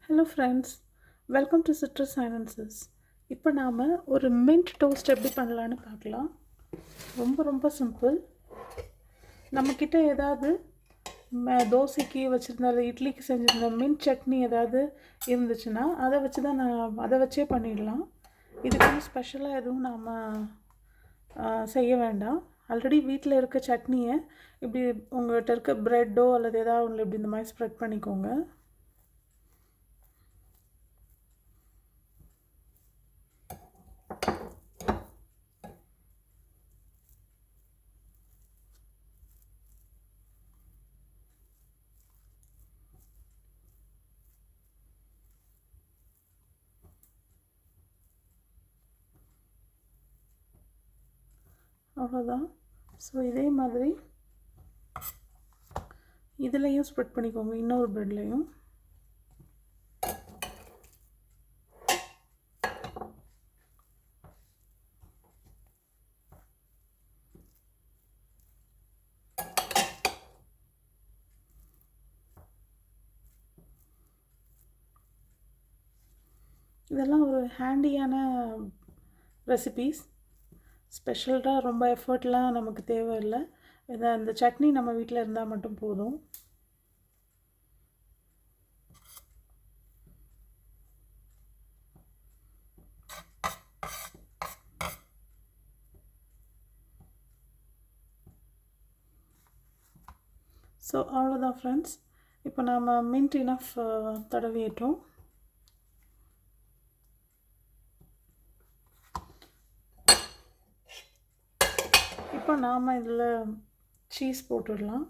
Hello friends, welcome to citrus silencers. இப்போ நாம் ஒரு மின்ட் டோஸ்ட் எப்படி பண்ணலான்னு பார்க்கலாம். ரொம்ப சிம்பிள். நம்மக்கிட்ட ஏதாவது தோசைக்கு வச்சுருந்தாலும் இட்லிக்கு செஞ்சுருந்த மின்ட் சட்னி ஏதாவது இருந்துச்சுன்னா அதை வச்சே பண்ணிடலாம். இதுக்கு ஸ்பெஷலாக எதுவும் நாம் செய்ய வேண்டாம். ஆல்ரெடி வீட்டில் இருக்க சட்னியை இப்படி உங்கள்கிட்ட இருக்க ப்ரெட்டோ அல்லது ஏதாவது ஒன்று இப்படி இந்த மாதிரி ஸ்ப்ரெட் பண்ணிக்கோங்க. அவ்வளோதான். ஸோ இதே மாதிரி இதுலேயும் ஸ்ப்ரெட் பண்ணிக்கோங்க, இன்னொரு ப்ரெட்லேயும். இதெல்லாம் ஒரு ஹேண்டியான ரெசிபீஸ். ஸ்பெஷலாக ரொம்ப எஃபர்ட்லாம் நமக்கு தேவையில்லை. இந்த சட்னி நம்ம வீட்டில் இருந்தால் மட்டும் போதும். ஸோ அவ்வளோதான் ஃப்ரெண்ட்ஸ். இப்போ நாம் மின்ட் இனஃப் தடவிட்டோம். இப்போ நாம் இதில் சீஸ் போட்டுடலாம்.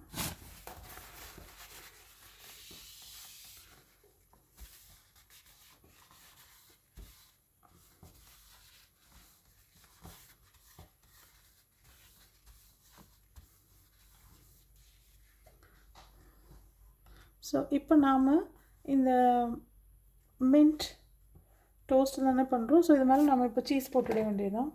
ஸோ இப்போ நாம் இந்த மின்ட் டோஸ்ட் தானே பண்ணுறோம். ஸோ இது மேலே நம்ம இப்போ சீஸ் போட்டுட வேண்டியதுதான்.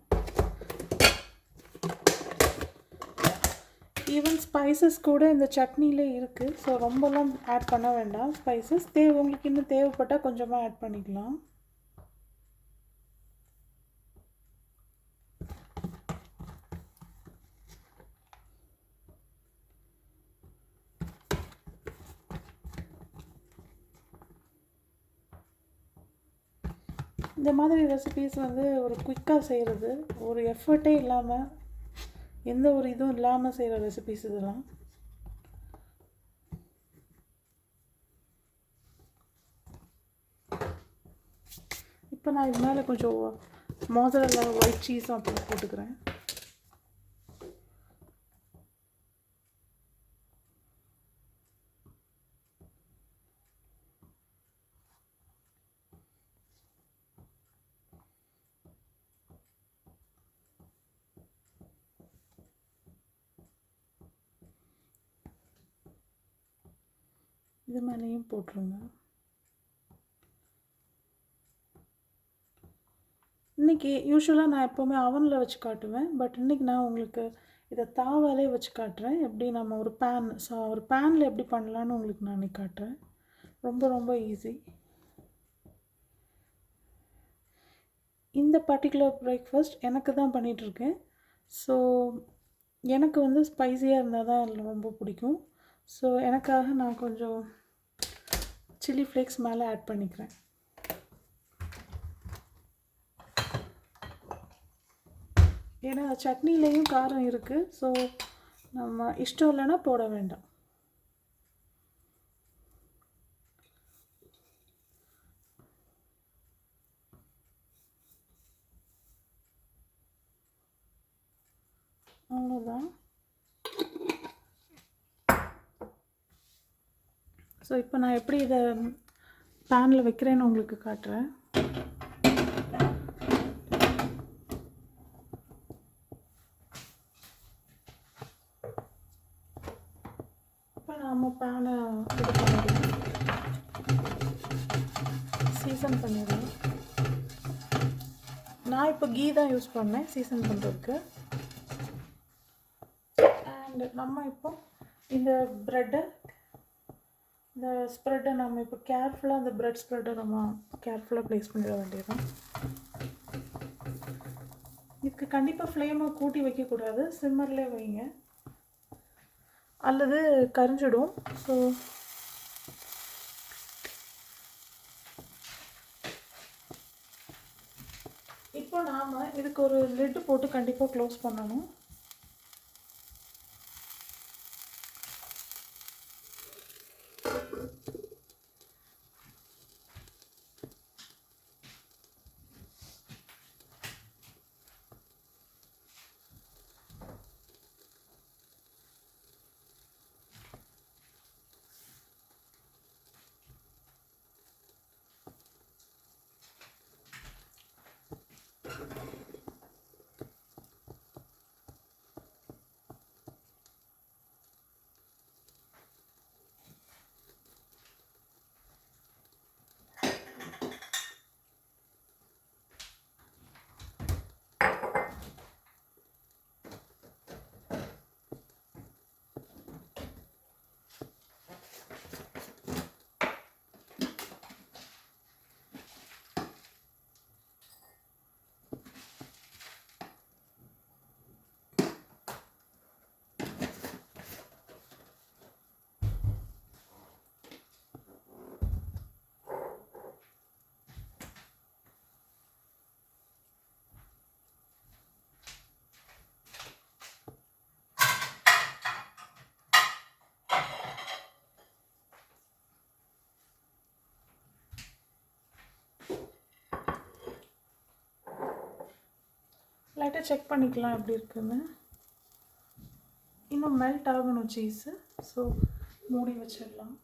ஈவன் ஸ்பைசஸ் கூட இந்த சட்னியிலே இருக்குது. ஸோ ரொம்பலாம் ஆட் பண்ண வேண்டாம். ஸ்பைசஸ் உங்களுக்கு இன்னும் தேவைப்பட்டால் கொஞ்சமாக ஆட் பண்ணிக்கலாம். இந்த மாதிரி ரெசிபீஸ் ஒரு குயிக்காக செய்கிறது, ஒரு எஃபர்ட்டே இல்லாமல், எந்த ஒரு இதுவும் இல்லாமல் செய்கிற ரெசிபீஸ் இதெல்லாம். இப்போ நான் இது மேலே கொஞ்சம் மோசரல்லா ஒயிட் சீஸும் அப்படி போட்டுக்கிறேன். இது மேலேயும் போட்டுருங்க. இன்றைக்கி யூஸ்வலாக நான் எப்போவுமே அவனில் வச்சு காட்டுவேன். பட் இன்றைக்கி நான் உங்களுக்கு இதை தாவாலே வச்சு காட்டுறேன். எப்படி நம்ம ஒரு பேனில் எப்படி பண்ணலான்னு உங்களுக்கு நான் இன்றைக்கி காட்டுறேன். ரொம்ப ஈஸி. இந்த பர்டிகுலர் பிரேக்ஃபாஸ்ட் எனக்கு தான் பண்ணிகிட்ருக்கேன். ஸோ எனக்கு ஸ்பைஸியாக இருந்தால் தான் அதில் ரொம்ப பிடிக்கும். ஸோ எனக்காக நான் கொஞ்சம் சில்லி ஃப்ளேக்ஸ் மேலே ஆட் பண்ணிக்கிறேன். ஏன்னா சட்னிலேயும் காரம் இருக்குது. ஸோ நம்ம இஷ்டம் இல்லைன்னா போட வேண்டாம். அவ்வளோதான். ஸோ இப்போ நான் எப்படி இதை பேனில் வைக்கிறேன்னு உங்களுக்கு காட்டுறேன். இப்போ நாம் பேனை இது பண்ணிடுவோம், சீசன் பண்ணிடுவோம். நான் இப்போ கீ தான் யூஸ் பண்ணேன் சீசன் பண்ணுறதுக்கு. அண்ட் நம்ம இப்போ இந்த ப்ரெட்டை இந்த ஸ்ப்ரெட்டை நம்ம இப்போ கேர்ஃபுல்லாக அந்த ப்ரெட் ஸ்ப்ரெட்டை நம்ம கேர்ஃபுல்லாக ப்ளேஸ் பண்ணிட வேண்டியதுதான். இதுக்கு கண்டிப்பாக ஃப்ளேமை கூட்டி வைக்கக்கூடாது, சிம்மர்லேயே வைங்க அல்லது கரிஞ்சிடும். ஸோ இப்போ நாம் இதுக்கு ஒரு லிட்டு போட்டு கண்டிப்பாக க்ளோஸ் பண்ணணும். லைட்டாக செக் பண்ணிக்கலாம் எப்படி இருக்குன்னு. இன்னும் மெல்ட் ஆகணும் சீஸு, ஸோ மூடி வச்சிடலாம்.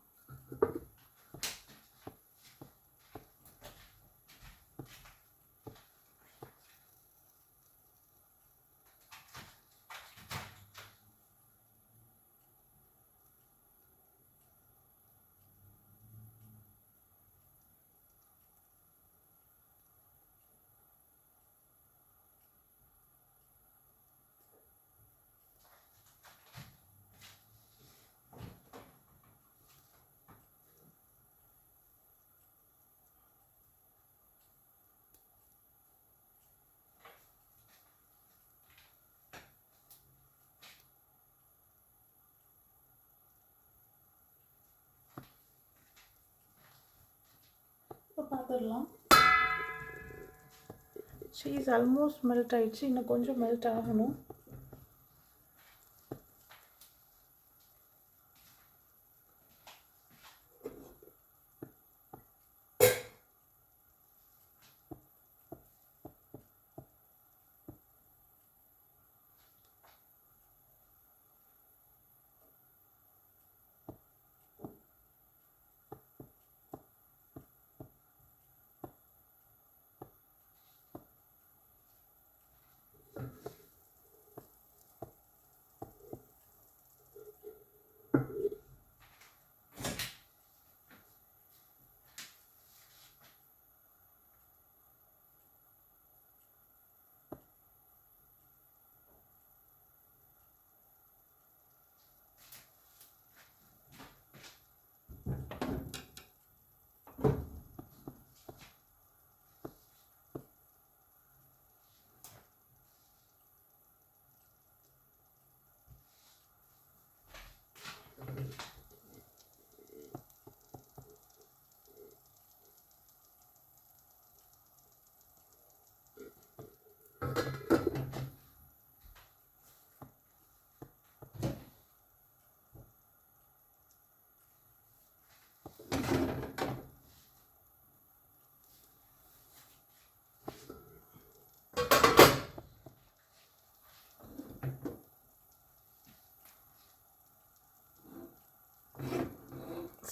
இப்போ பார்த்துடலாம். சீஸ் ஆல்மோஸ்ட் மெல்ட் ஆகிடுச்சு, இன்னும் கொஞ்சம் மெல்ட் ஆகணும்.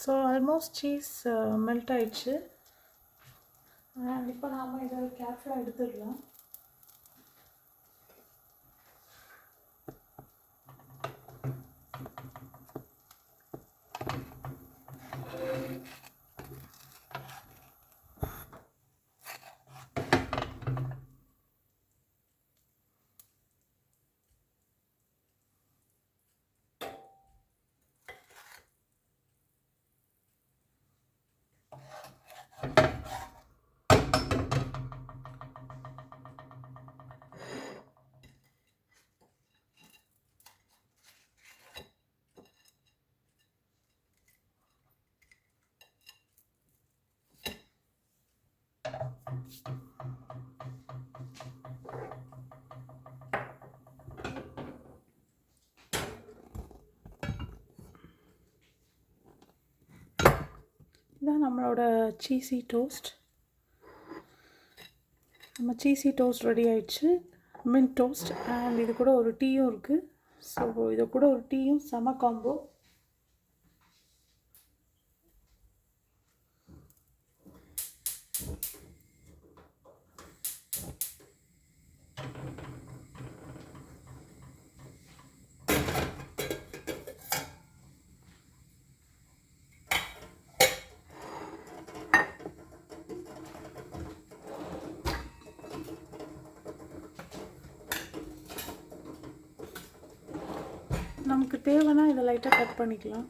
ஸோ ஆல்மோஸ்ட் சீஸ் மெல்ட் ஆயிடுச்சு. இப்போ நாம் இதை கேர்ஃபுல்லாக எடுத்துடலாம். இதான் நம்மளோட சீஸி டோஸ்ட். நம்ம சீஸி டோஸ்ட் ரெடி ஆயிடுச்சு. மின்ட் டோஸ்ட் அண்ட் இது கூட ஒரு டீயும் இருக்குது. ஸோ இது கூட ஒரு டீயும் செம காம்போ. நமக்கு தேவைன்னா இதை லைட்டாக கட் பண்ணிக்கலாம்.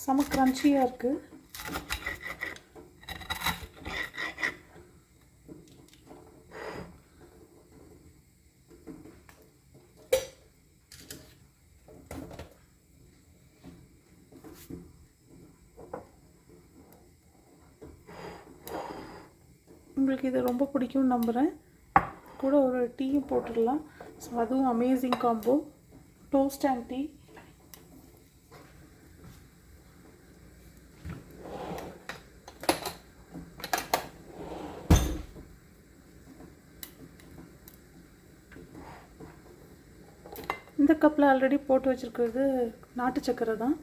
செம க்ரன்ச்சியாக இருக்குது. உங்களுக்கு இது ரொம்ப பிடிக்கும்னு நம்புகிறேன். கூட ஒரு டீயும் போட்டுடலாம். ஸோ அதுவும் amazing combo, toast and tea. இந்த கப்பில் ஆல்ரெடி போட்டு வச்சுருக்கிறது நாட்டு சக்கரை தான்.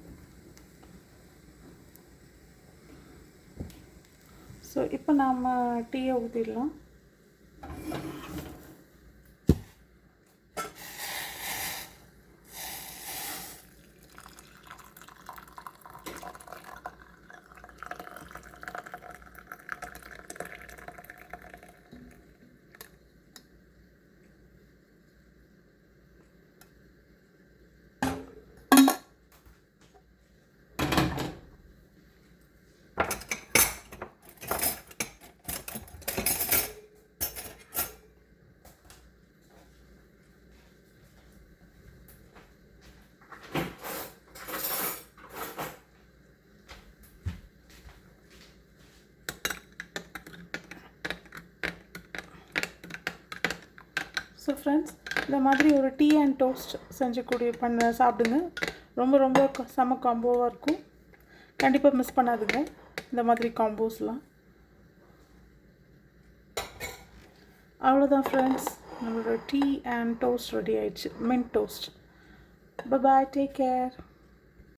ஸோ இப்போ நாம் டீயை ஊற்றிடலாம். ஸோ ஃப்ரெண்ட்ஸ், இந்த மாதிரி ஒரு டீ அண்ட் டோஸ்ட் சாப்பிடுங்க. ரொம்ப ரொம்ப செம காம்போவாக இருக்கும். கண்டிப்பாக மிஸ் பண்ணாதுங்க இந்த மாதிரி காம்போஸ்லாம். அவ்வளோதான் ஃப்ரெண்ட்ஸ், நம்மளோட டீ அண்ட் டோஸ்ட் ரெடி ஆயிடுச்சு. Mint toast. Bye bye, take care.